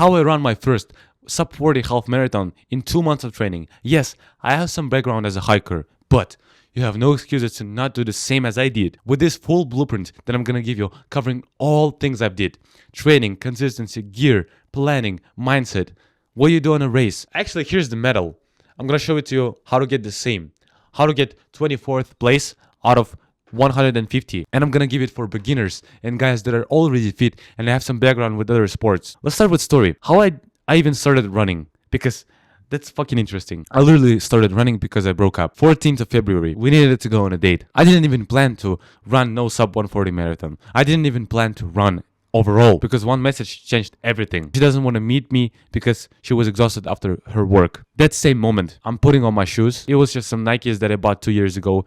how I ran my first sub 40 half marathon in 2 months of training. Yes, I have some background as a hiker, but you have no excuses to not do the same as I did. With this full blueprint that I'm gonna give you, covering all things I've did: training, consistency, gear, planning, mindset, what you do in a race. Actually, here's the medal. I'm gonna show it to you how to get the same. How to get 24th place out of 150. And I'm gonna give it for beginners and guys that are already fit and have some background with other sports. Let's start with story. How I even started running, because that's fucking interesting. I literally started running because I broke up. 14th of February, we needed to go on a date. I didn't even plan to run no sub 140 marathon. I didn't even plan to run overall, because one message changed everything. She doesn't want to meet me because she was exhausted after her work. That same moment, I'm putting on my shoes. It was just some Nikes that I bought 2 years ago.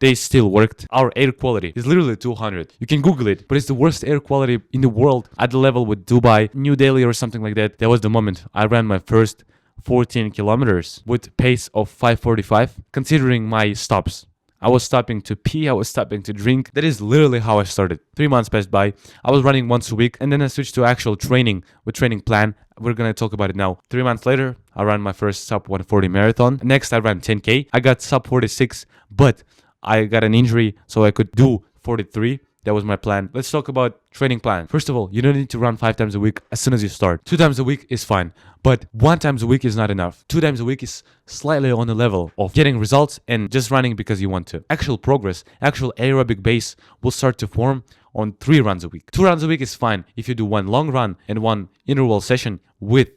They still worked. Our air quality is literally 200. You can Google it, but it's the worst air quality in the world, at the level with Dubai, New Delhi or something like that. That was the moment I ran my first 14 kilometers with pace of 5:45, considering my stops. I was stopping to pee, I was stopping to drink. That is literally how I started. 3 months passed by. I was running once a week, and then I switched to actual training with training plan. We're gonna talk about it now. 3 months later, I ran my first sub 140 marathon. Next, I ran 10K. I got sub 46, but I got an injury, so I could do 43. That was my plan. Let's talk about training plan. First of all, you don't need to run 5 times a week as soon as you start. 2 times a week is fine, but 1 times a week is not enough. 2 times a week is slightly on the level of getting results and just running because you want to. Actual progress, actual aerobic base will start to form on 3 runs a week. 2 runs a week is fine if you do 1 long run and 1 interval session with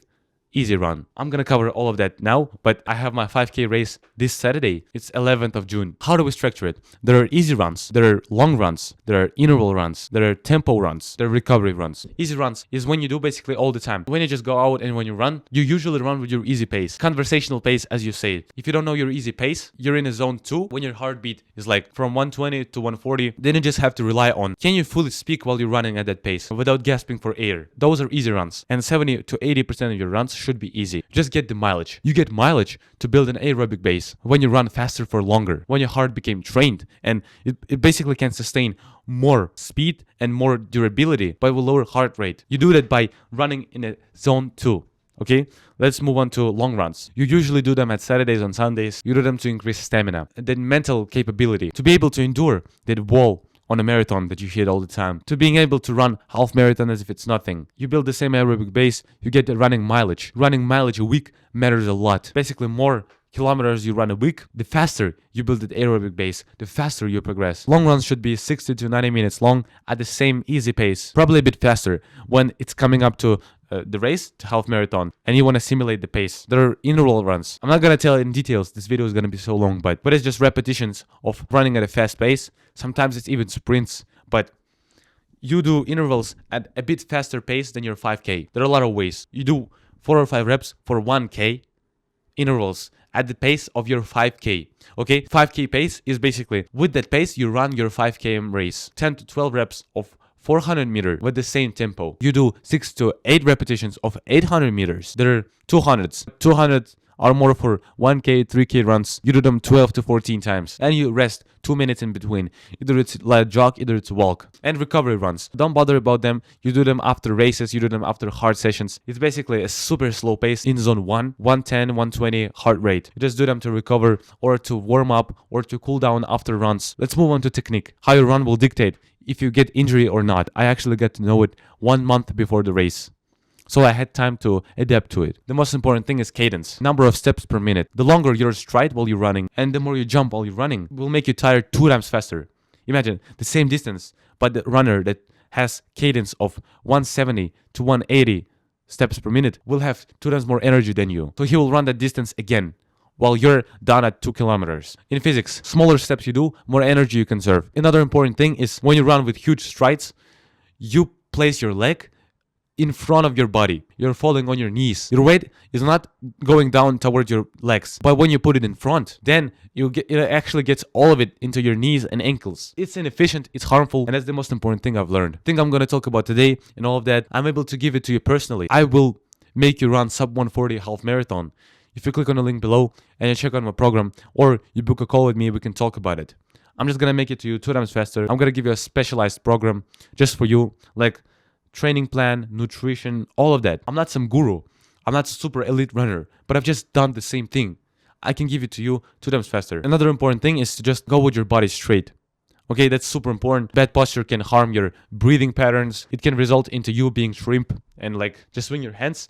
easy run. I'm gonna cover all of that now, but I have my 5K race this Saturday. It's 11th of June. How do we structure it? There are easy runs, there are long runs, there are interval runs, there are tempo runs, there are recovery runs. Easy runs is when you do basically all the time. When you just go out and when you run, you usually run with your easy pace. Conversational pace, as you say. If you don't know your easy pace, you're in a zone 2 when your heartbeat is like from 120 to 140. Then you just have to rely on, can you fully speak while you're running at that pace without gasping for air? Those are easy runs. And 70 to 80% of your runs should be easy. Just get the mileage. You get mileage to build an aerobic base when you run faster for longer, when your heart became trained, and it basically can sustain more speed and more durability by a lower heart rate. You do that by running in a zone 2. Okay, let's move on to long runs. You usually do them at Saturdays, on Sundays. You do them to increase stamina and then mental capability to be able to endure that wall on a marathon that you hit all the time, to being able to run half marathon as if it's nothing. You build the same aerobic base, you get the running mileage. Running mileage a week matters a lot. Basically, more kilometers you run a week, the faster you build that aerobic base, the faster you progress. Long runs should be 60 to 90 minutes long at the same easy pace, probably a bit faster when it's coming up to the race, to half marathon, and you want to simulate the pace. There are interval runs. I'm not going to tell in details, this video is going to be so long, but it's just repetitions of running at a fast pace. Sometimes it's even sprints, but you do intervals at a bit faster pace than your 5K. There are a lot of ways. You do 4 or 5 reps for 1K intervals at the pace of your 5K. Okay, 5K pace is basically, with that pace, you run your 5K race. 10 to 12 reps of 400 meter with the same tempo. You do 6 to 8 repetitions of 800 meters. There are 200s. 200 are more for 1K, 3K runs. You do them 12 to 14 times. And you rest 2 minutes in between. Either it's like jog, either it's walk. And recovery runs. Don't bother about them. You do them after races. You do them after hard sessions. It's basically a super slow pace in zone 1, 110, 120 heart rate. You just do them to recover or to warm up or to cool down after runs. Let's move on to technique. How you run will dictate if you get injury or not. I actually got to know it 1 month before the race, so I had time to adapt to it. The most important thing is cadence, number of steps per minute. The longer your stride while you're running and the more you jump while you're running will make you tired 2 times faster. Imagine the same distance, but the runner that has cadence of 170 to 180 steps per minute will have 2 times more energy than you. So he will run that distance again while you're done at 2 kilometers. In physics, smaller steps you do, more energy you conserve. Another important thing is when you run with huge strides, you place your leg in front of your body. You're falling on your knees. Your weight is not going down towards your legs, but when you put it in front, then it actually gets all of it into your knees and ankles. It's inefficient, it's harmful, and that's the most important thing I've learned. The thing I'm going to talk about today and all of that, I'm able to give it to you personally. I will make you run sub 140 half marathon. If you click on the link below and you check out my program or you book a call with me, we can talk about it. I'm just going to make it to you 2 times faster. I'm going to give you a specialized program just for you, like training plan, nutrition, all of that. I'm not some guru. I'm not a super elite runner, but I've just done the same thing. I can give it to you 2 times faster. Another important thing is to just go with your body straight. Okay, that's super important. Bad posture can harm your breathing patterns. It can result into you being shrimp and like just swing your hands.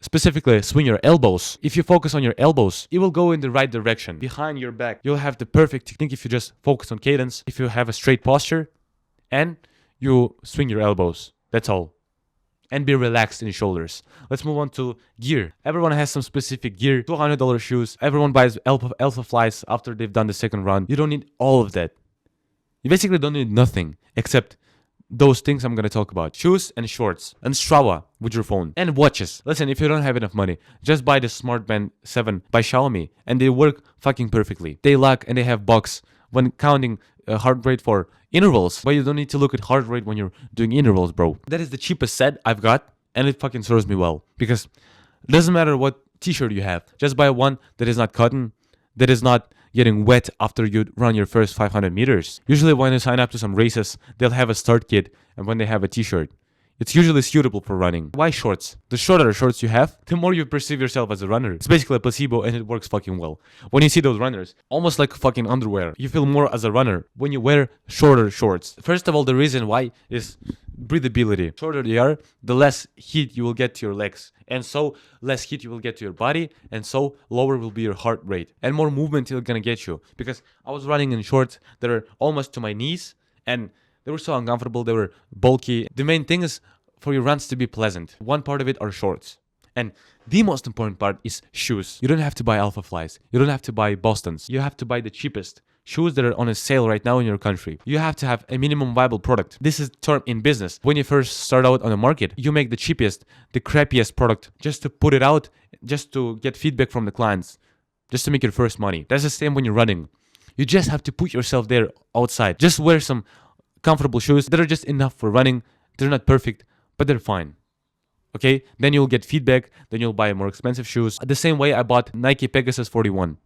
Specifically, swing your elbows. If you focus on your elbows, it will go in the right direction. Behind your back, you'll have the perfect technique if you just focus on cadence, if you have a straight posture, and you swing your elbows. That's all. And be relaxed in your shoulders. Let's move on to gear. Everyone has some specific gear. $200 shoes. Everyone buys Alpha Flies after they've done the second run. You don't need all of that. You basically don't need nothing except those things I'm going to talk about. Shoes and shorts and Strava with your phone and watches. Listen, if you don't have enough money, just buy the Smartband 7 by Xiaomi and they work fucking perfectly. They lock and they have bugs when counting heart rate for intervals, but you don't need to look at heart rate when you're doing intervals, bro. That is the cheapest set I've got and it fucking serves me well because it doesn't matter what t-shirt you have. Just buy one that is not cotton, that is not getting wet after you run your first 500 meters. Usually when you sign up to some races, they'll have a start kit and when they have a t-shirt. It's usually suitable for running. Why shorts? The shorter shorts you have, the more you perceive yourself as a runner. It's basically a placebo and it works fucking well. When you see those runners, almost like fucking underwear, you feel more as a runner when you wear shorter shorts. First of all, the reason why is breathability. Shorter they are, the less heat you will get to your legs. And so less heat you will get to your body, and so lower will be your heart rate. And more movement you're gonna get you. Because I was running in shorts that are almost to my knees, and they were so uncomfortable, they were bulky. The main thing is for your runs to be pleasant. One part of it are shorts. And the most important part is shoes. You don't have to buy Alpha Flies. You don't have to buy Bostons. You have to buy the cheapest shoes that are on a sale right now in your country. You have to have a minimum viable product. This is the term in business. When you first start out on the market, you make the cheapest, the crappiest product just to put it out, just to get feedback from the clients, just to make your first money. That's the same when you're running. You just have to put yourself there outside. Just wear some comfortable shoes that are just enough for running. They're not perfect, but they're fine. Okay? Then you'll get feedback. Then you'll buy more expensive shoes. The same way I bought Nike Pegasus 41.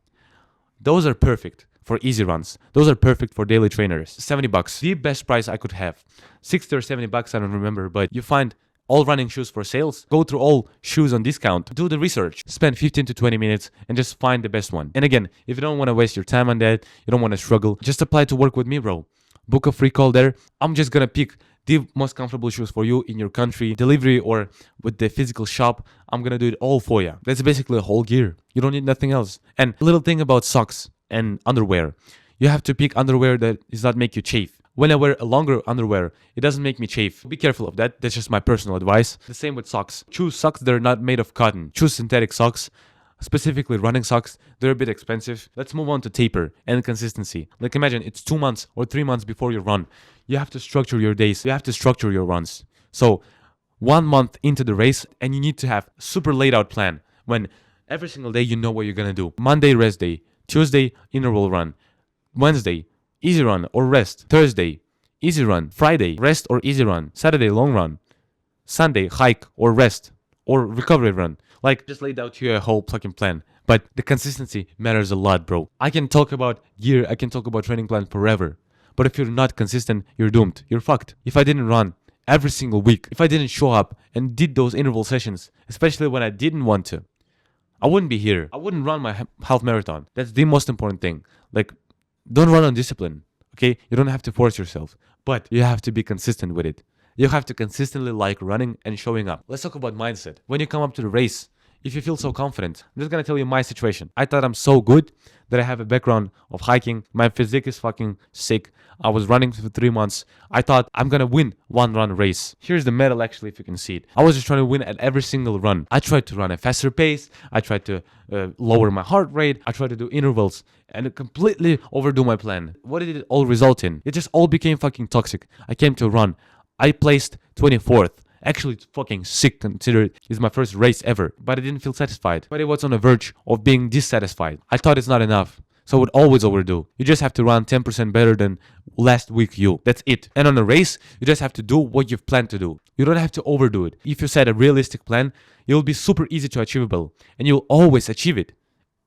Those are perfect for easy runs. Those are perfect for daily trainers. $70. The best price I could have. 60 or $70, I don't remember, but you find all running shoes for sales. Go through all shoes on discount. Do the research. Spend 15 to 20 minutes and just find the best one. And again, if you don't want to waste your time on that, you don't want to struggle, just apply to work with me, bro. Book a free call there. I'm just gonna pick the most comfortable shoes for you in your country, delivery or with the physical shop. I'm gonna do it all for you. That's basically a whole gear. You don't need nothing else. And a little thing about socks and underwear. You have to pick underwear that does not make you chafe. When I wear a longer underwear, it doesn't make me chafe. Be careful of that. That's just my personal advice. The same with socks. Choose socks that are not made of cotton. Choose synthetic socks. Specifically running socks, they're a bit expensive. Let's move on to taper and consistency. Like imagine it's 2 months or 3 months before you run. You have to structure your days. You have to structure your runs. So 1 month into the race and you need to have a super laid out plan when every single day you know what you're gonna do. Monday, rest day. Tuesday, interval run. Wednesday, easy run or rest. Thursday, easy run. Friday, rest or easy run. Saturday, long run. Sunday, hike or rest or recovery run. Like, just laid out here a whole fucking plan. But the consistency matters a lot, bro. I can talk about gear, I can talk about training plan forever. But if you're not consistent, you're doomed. You're fucked. If I didn't run every single week, if I didn't show up and did those interval sessions, especially when I didn't want to, I wouldn't be here. I wouldn't run my half marathon. That's the most important thing. Like, don't run on discipline, okay? You don't have to force yourself, but you have to be consistent with it. You have to consistently like running and showing up. Let's talk about mindset. When you come up to the race, if you feel so confident, I'm just gonna tell you my situation. I thought I'm so good that I have a background of hiking. My physique is fucking sick. I was running for 3 months. I thought I'm gonna win one run race. Here's the medal actually, if you can see it. I was just trying to win at every single run. I tried to run a faster pace. I tried to lower my heart rate. I tried to do intervals and completely overdo my plan. What did it all result in? It just all became fucking toxic. I came to run. I placed 24th. Actually, it's fucking sick considering it's my first race ever. But I didn't feel satisfied. But it was on the verge of being dissatisfied. I thought it's not enough. So I would always overdo. You just have to run 10% better than last week you. That's it. And on a race, you just have to do what you've planned to do. You don't have to overdo it. If you set a realistic plan, it will be super easy to achievable. And you'll always achieve it.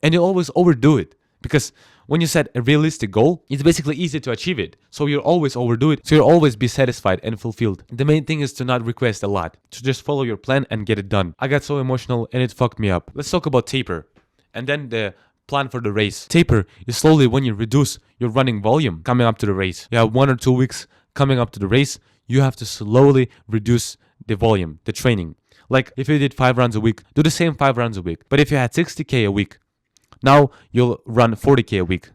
And you'll always overdo it. Because when you set a realistic goal, it's basically easy to achieve it. So you'll always overdo it. So you'll always be satisfied and fulfilled. The main thing is to not request a lot, to just follow your plan and get it done. I got so emotional and it fucked me up. Let's talk about taper. And then the plan for the race. Taper is slowly when you reduce your running volume coming up to the race. You have 1 or 2 weeks coming up to the race. You have to slowly reduce the volume, the training. Like if you did 5 runs a week, do the same 5 runs a week. But if you had 60K a week, now you'll run 40K a week.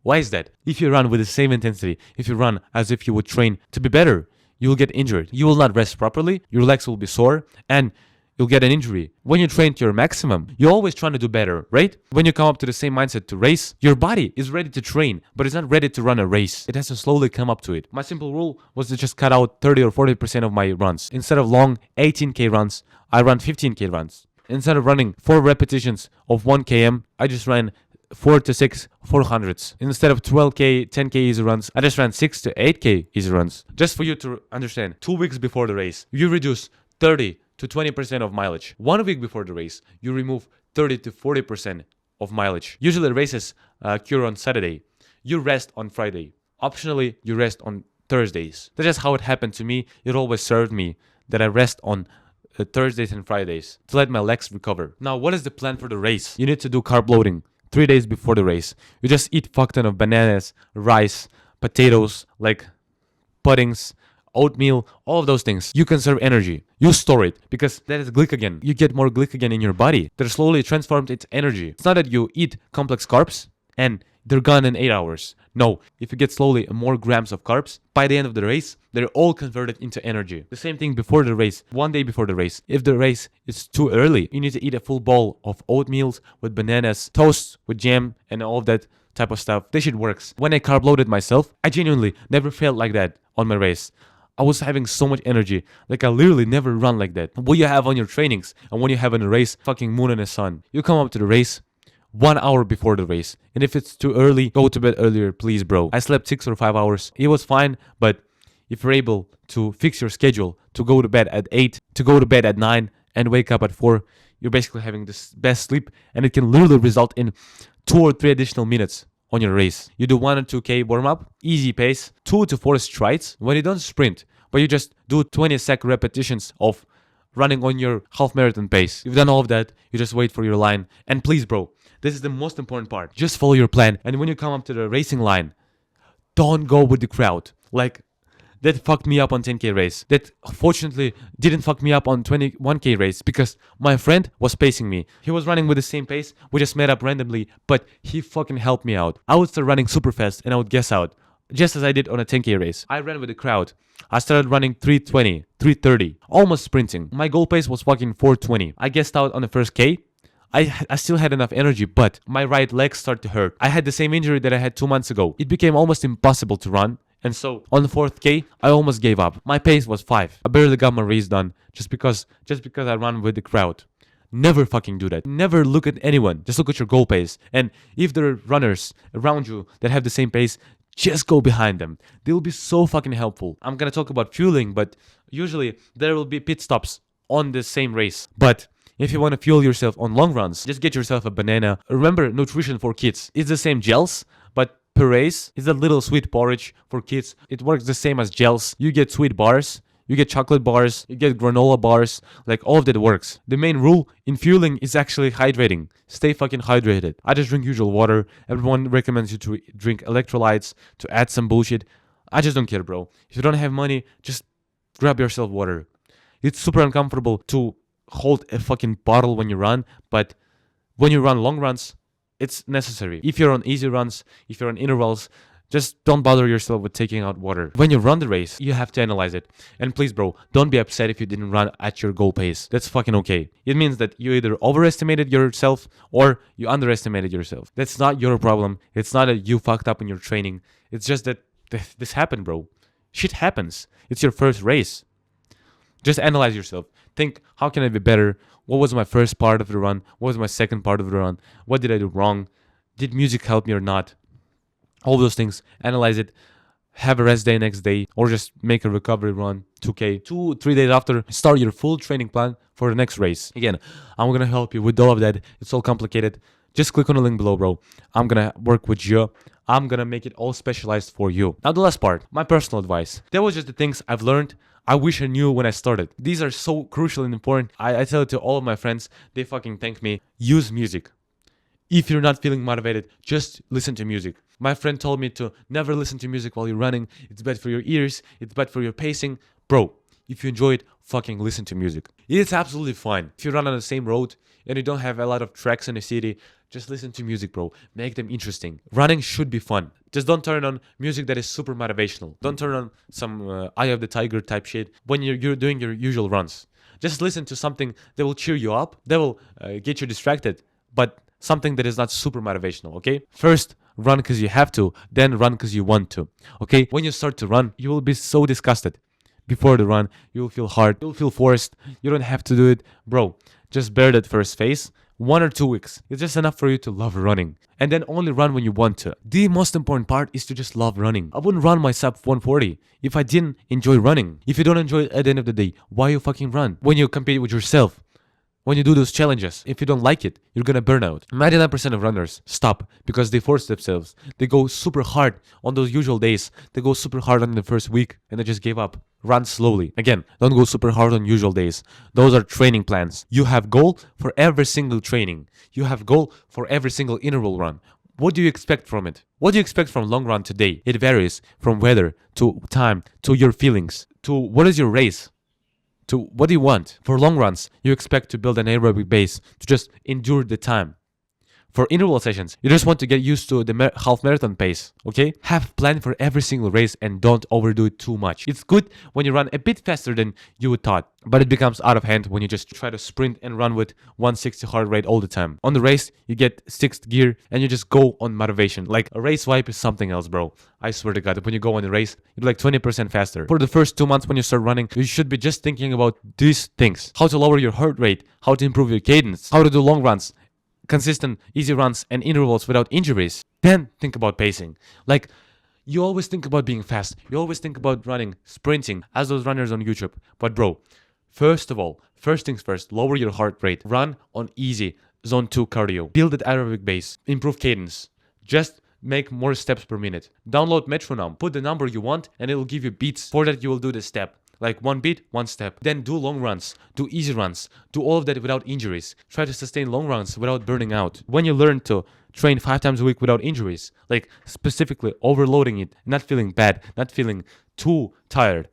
Why is that? If you run with the same intensity, if you run as if you would train to be better, you will get injured. You will not rest properly, your legs will be sore, and you'll get an injury. When you train to your maximum, you're always trying to do better, right? When you come up to the same mindset to race, your body is ready to train, but it's not ready to run a race. It has to slowly come up to it. My simple rule was to just cut out 30 or 40% of my runs. Instead of long 18K runs, I run 15K runs. Instead of running 4 repetitions of 1 km, I just ran 4 to 6 400s. Instead of 12K, 10K easy runs, I just ran 6 to 8K easy runs. Just for you to understand, 2 weeks before the race, you reduce 30 to 20% of mileage. 1 week before the race, you remove 30 to 40% of mileage. Usually races occur on Saturday. You rest on Friday. Optionally, you rest on Thursdays. That's just how it happened to me. It always served me that I rest on Thursdays and Fridays to let my legs recover. Now, what is the plan for the race? You need to do carb loading 3 days before the race. You just eat fuck ton of bananas, rice, potatoes, like puddings, oatmeal, all of those things. You conserve energy. You store it because that is glycogen. You get more glycogen in your body. They're slowly transformed into energy. It's not that you eat complex carbs and they're gone in 8 hours. No, if you get slowly more grams of carbs, by the end of the race, they're all converted into energy. The same thing before the race, 1 day before the race. If the race is too early, you need to eat a full bowl of oatmeal with bananas, toast with jam, and all of that type of stuff. This shit works. When I carb loaded myself, I genuinely never felt like that on my race. I was having so much energy. Like I literally never run like that. What you have on your trainings and when you have in a race, fucking moon and the sun. You come up to the race 1 hour before the race. And if it's too early, go to bed earlier, please, bro. I slept 6 or 5 hours. It was fine, but if you're able to fix your schedule to go to bed at 8, to go to bed at 9, and wake up at 4, you're basically having this best sleep, and it can literally result in 2 or 3 additional minutes on your race. You do 1 or 2K warm up, easy pace, 2 to 4 strides. When you don't sprint, but you just do 20-sec repetitions of running on your half marathon pace. You've done all of that, you just wait for your line. And please, bro, this is the most important part. Just follow your plan. And when you come up to the racing line, don't go with the crowd. Like, that fucked me up on 10K race. That fortunately didn't fuck me up on 21K race because my friend was pacing me. He was running with the same pace. We just met up randomly, but he fucking helped me out. I would start running super fast and I would guess out, just as I did on a 10K race. I ran with the crowd. I started running 320, 330, almost sprinting. My goal pace was fucking 420. I guessed out on the first K. I still had enough energy, but my right leg started to hurt. I had the same injury that I had 2 months ago. It became almost impossible to run. And so on the 4th K, I almost gave up. My pace was 5. I barely got my race done just because I ran with the crowd. Never fucking do that. Never look at anyone. Just look at your goal pace. And if there are runners around you that have the same pace, just go behind them. They will be so fucking helpful. I'm gonna talk about fueling, but usually there will be pit stops on the same race. But if you want to fuel yourself on long runs, just get yourself a banana. Remember, nutrition for kids. It's the same gels, but purees is a little sweet porridge for kids. It works the same as gels. You get sweet bars, you get chocolate bars, you get granola bars, like all of that works. The main rule in fueling is actually hydrating. Stay fucking hydrated. I just drink usual water. Everyone recommends you to drink electrolytes, to add some bullshit. I just don't care, bro. If you don't have money, just grab yourself water. It's super uncomfortable to hold a fucking bottle when you run, but when you run long runs, it's necessary. If you're on easy runs, if you're on intervals, just don't bother yourself with taking out water. When you run the race, you have to analyze it. And please, bro, don't be upset if you didn't run at your goal pace. That's fucking okay. It means that you either overestimated yourself or you underestimated yourself. That's not your problem. It's not that you fucked up in your training. It's just that this happened, bro. Shit happens. It's your first race. Just analyze yourself. Think, how can I be better? What was my first part of the run? What was my second part of the run? What did I do wrong? Did music help me or not? All those things. Analyze it. Have a rest day next day. Or just make a recovery run. 2K. 2-3 days after, start your full training plan for the next race. Again, I'm going to help you with all of that. It's all complicated. just click on the link below, bro. I'm gonna work with you. I'm gonna make it all specialized for you. Now the last part, my personal advice. That was just the things I've learned. I wish I knew when I started. These are so crucial and important. I tell it to all of my friends. They fucking thank me. Use music. If you're not feeling motivated, just listen to music. My friend told me to never listen to music while you're running. It's bad for your ears. It's bad for your pacing. Bro, if you enjoy it, fucking listen to music. It's absolutely fine. If you run on the same road and you don't have a lot of tracks in the city, just listen to music, bro. Make them interesting. Running should be fun. Just don't turn on music that is super motivational. Don't turn on some Eye of the Tiger type shit when you're doing your usual runs. Just listen to something that will cheer you up, that will get you distracted, but something that is not super motivational, okay? First, run because you have to, then run because you want to, okay? When you start to run, you will be so disgusted. Before the run, you'll feel hard, you'll feel forced, you don't have to do it. Bro, just bear that first phase. 1 or 2 weeks. It's just enough for you to love running. And then only run when you want to. The most important part is to just love running. I wouldn't run my sub 140 if I didn't enjoy running. If you don't enjoy it at the end of the day, why you fucking run? When you compete with yourself, when you do those challenges, if you don't like it, you're gonna burn out. 99% of runners stop because they force themselves. They go super hard on those usual days. They go super hard on the first week and they just give up. Run slowly. Again, don't go super hard on usual days. Those are training plans. You have goal for every single training. You have goal for every single interval run. What do you expect from it? What do you expect from long run today? It varies from weather to time to your feelings to what is your race. To what do you want? For long runs, you expect to build an aerobic base to just endure the time. For interval sessions, you just want to get used to the half marathon pace, okay? Have a plan for every single race and don't overdo it too much. It's good when you run a bit faster than you would thought, but it becomes out of hand when you just try to sprint and run with 160 heart rate all the time. On the race, you get sixth gear and you just go on motivation. Like a race vibe is something else, bro. I swear to God, when you go on the race, you're like 20% faster. For the first 2 months when you start running, you should be just thinking about these things. How to lower your heart rate, how to improve your cadence, how to do long runs, consistent easy runs and intervals without injuries. Then think about pacing. Like, you always think about being fast, you always think about running, sprinting as those runners on YouTube. But bro, first of all, first things first, lower your heart rate. Run on easy zone 2 cardio. Build that aerobic base. Improve cadence. Just make more steps per minute. Download metronome. Put the number you want and it will give you beats. For that you will do the step. Like 1 beat, 1 step. Then do long runs, do easy runs, do all of that without injuries. Try to sustain long runs without burning out. When you learn to train 5 times a week without injuries, like specifically overloading it, not feeling bad, not feeling too tired,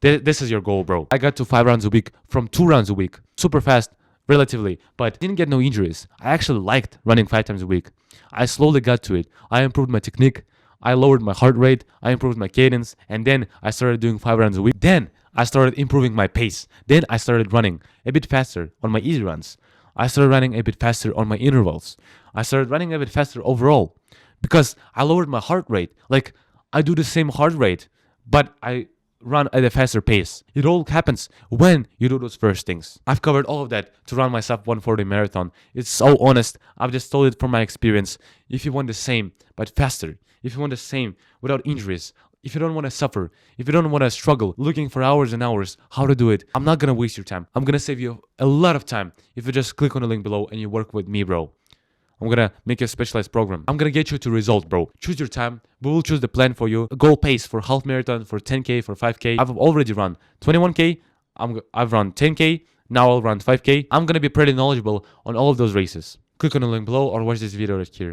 this is your goal, bro. I got to 5 rounds a week from 2 rounds a week. Super fast, relatively, but didn't get no injuries. I actually liked running 5 times a week. I slowly got to it. I improved my technique. I lowered my heart rate, I improved my cadence, and then I started doing 5 rounds a week. Then I started improving my pace. Then I started running a bit faster on my easy runs. I started running a bit faster on my intervals. I started running a bit faster overall because I lowered my heart rate. Like, I do the same heart rate, but I run at a faster pace. It all happens when you do those first things. I've covered all of that to run my sub 140 marathon. It's so honest. I've just told it from my experience. If you want the same, but faster, if you want the same without injuries, if you don't want to suffer, if you don't want to struggle looking for hours and hours how to do it, I'm not going to waste your time. I'm going to save you a lot of time if you just click on the link below and you work with me, bro. I'm gonna make you a specialized program. I'm gonna get you to result, bro. Choose your time. We will choose the plan for you. A goal pace for half marathon, for 10K, for 5K. I've already run 21K. I've run 10K. Now I'll run 5K. I'm gonna be pretty knowledgeable on all of those races. Click on the link below or watch this video right here.